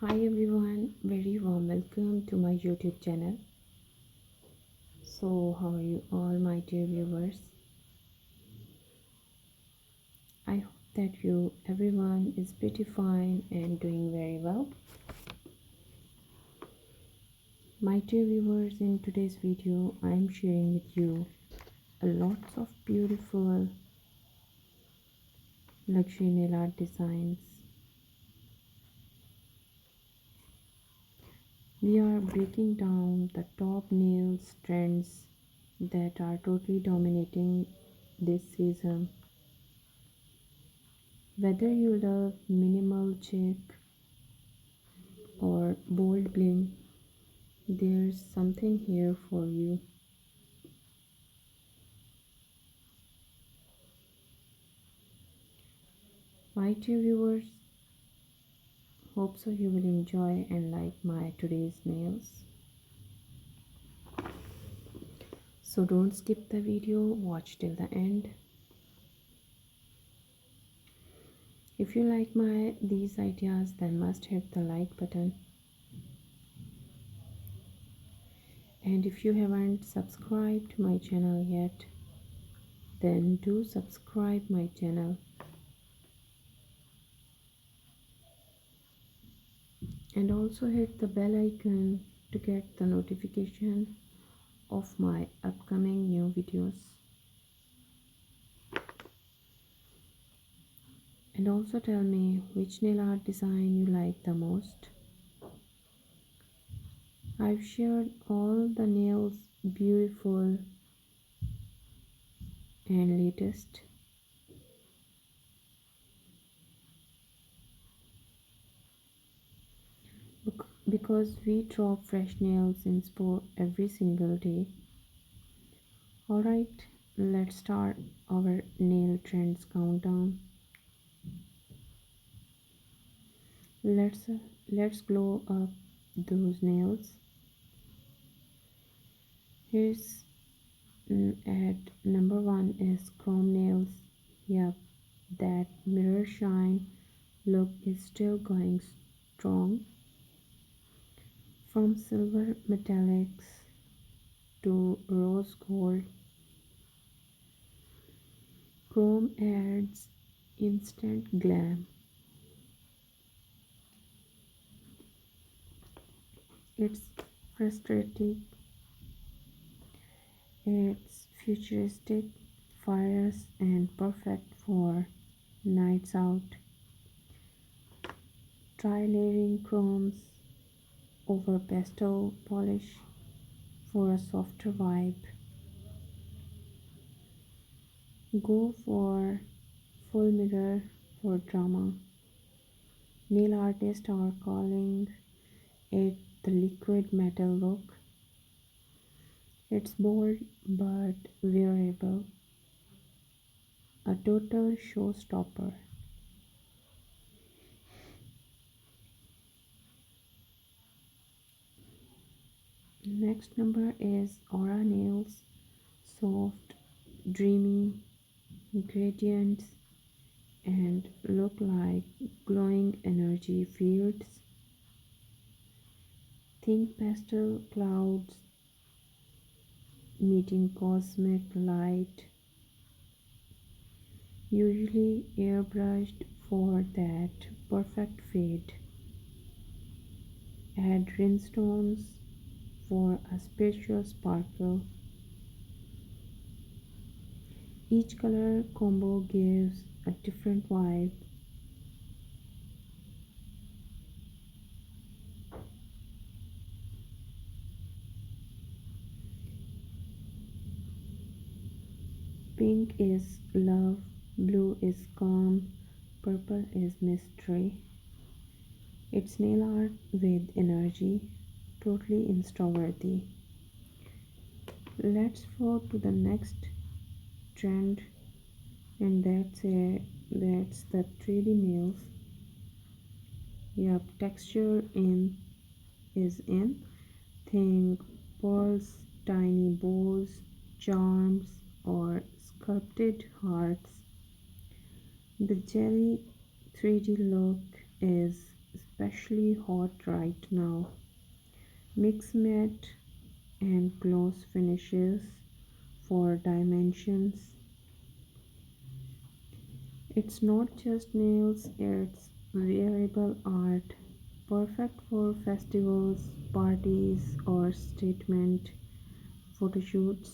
Hi everyone, very warm welcome to my YouTube channel. So, how are you all, my dear viewers? I hope that everyone is pretty fine and doing very well. My dear viewers, in today's video, I am sharing with you a lots of beautiful luxury nail art designs. We are breaking down the top nails trends that are totally dominating this season. Whether you love minimal check or bold bling, there's something here for you. My dear viewers, hope so you will enjoy and like my today's nails. So don't skip the video, watch till the end. If you like these ideas, then must hit the like button. And if you haven't subscribed my channel yet, then do subscribe my channel. And also hit the bell icon to get the notification of my upcoming new videos. And also tell me which nail art design you like the most. I've shared all the nails beautiful and latest. Because we drop fresh nails inspo every single day. Alright, let's start our nail trends countdown. Let's glow up those nails. Here's at number 1 is chrome nails. Yep, that mirror shine look is still going strong. From silver metallics to rose gold, chrome adds instant glam. It's frustrating, it's futuristic, fierce, and perfect for nights out. Try layering chromes over pastel polish for a softer vibe. Go for full mirror for drama. Nail artists are calling it the liquid metal look. It's bold but wearable, a total showstopper. Next number is Aura Nails, soft, dreamy gradients and look like glowing energy fields. Think pastel clouds meeting cosmic light, usually airbrushed for that perfect fade. Add rhinestones for a spiritual sparkle. Each color combo gives a different vibe. Pink is love, blue is calm, purple is mystery. It's nail art with energy, totally insta-worthy. Let's go to the next trend, and that's the 3D nails. Yup, texture in is in. Think pearls, tiny bows, charms, or sculpted hearts. The jelly 3D look is especially hot right now. Mix matte and gloss finishes for dimensions. It's not just nails, it's wearable art, perfect for festivals, parties, or statement photo shoots.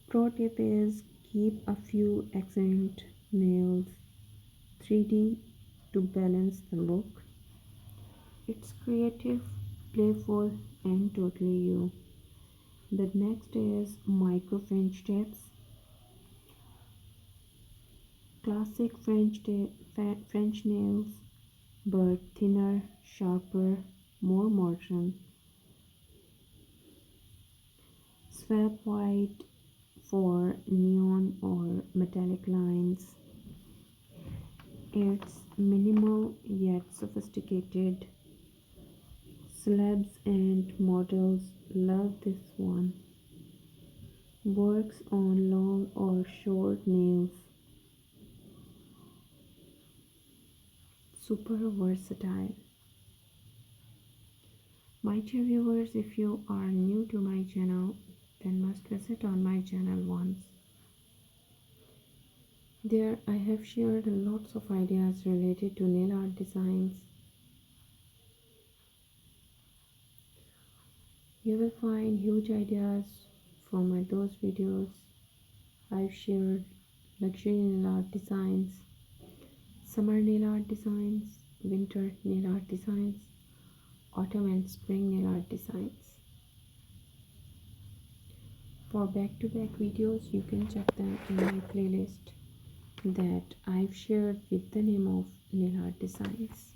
Pro tip is keep a few accent nails 3D to balance the look. It's creative, playful, and totally you. The next is micro French tips. Classic French nails, but thinner, sharper, more modern. Swap white for neon or metallic lines. It's minimal yet sophisticated. Celebs and models love this one. Works on long or short nails. Super versatile. My dear viewers, if you are new to my channel, then must visit on my channel once. There I have shared lots of ideas related to nail art designs. You will find huge ideas from those videos. I've shared luxury nail art designs, summer nail art designs, winter nail art designs, autumn and spring nail art designs. For back-to-back videos, you can check them in my playlist that I've shared with the name of Nailart Designs.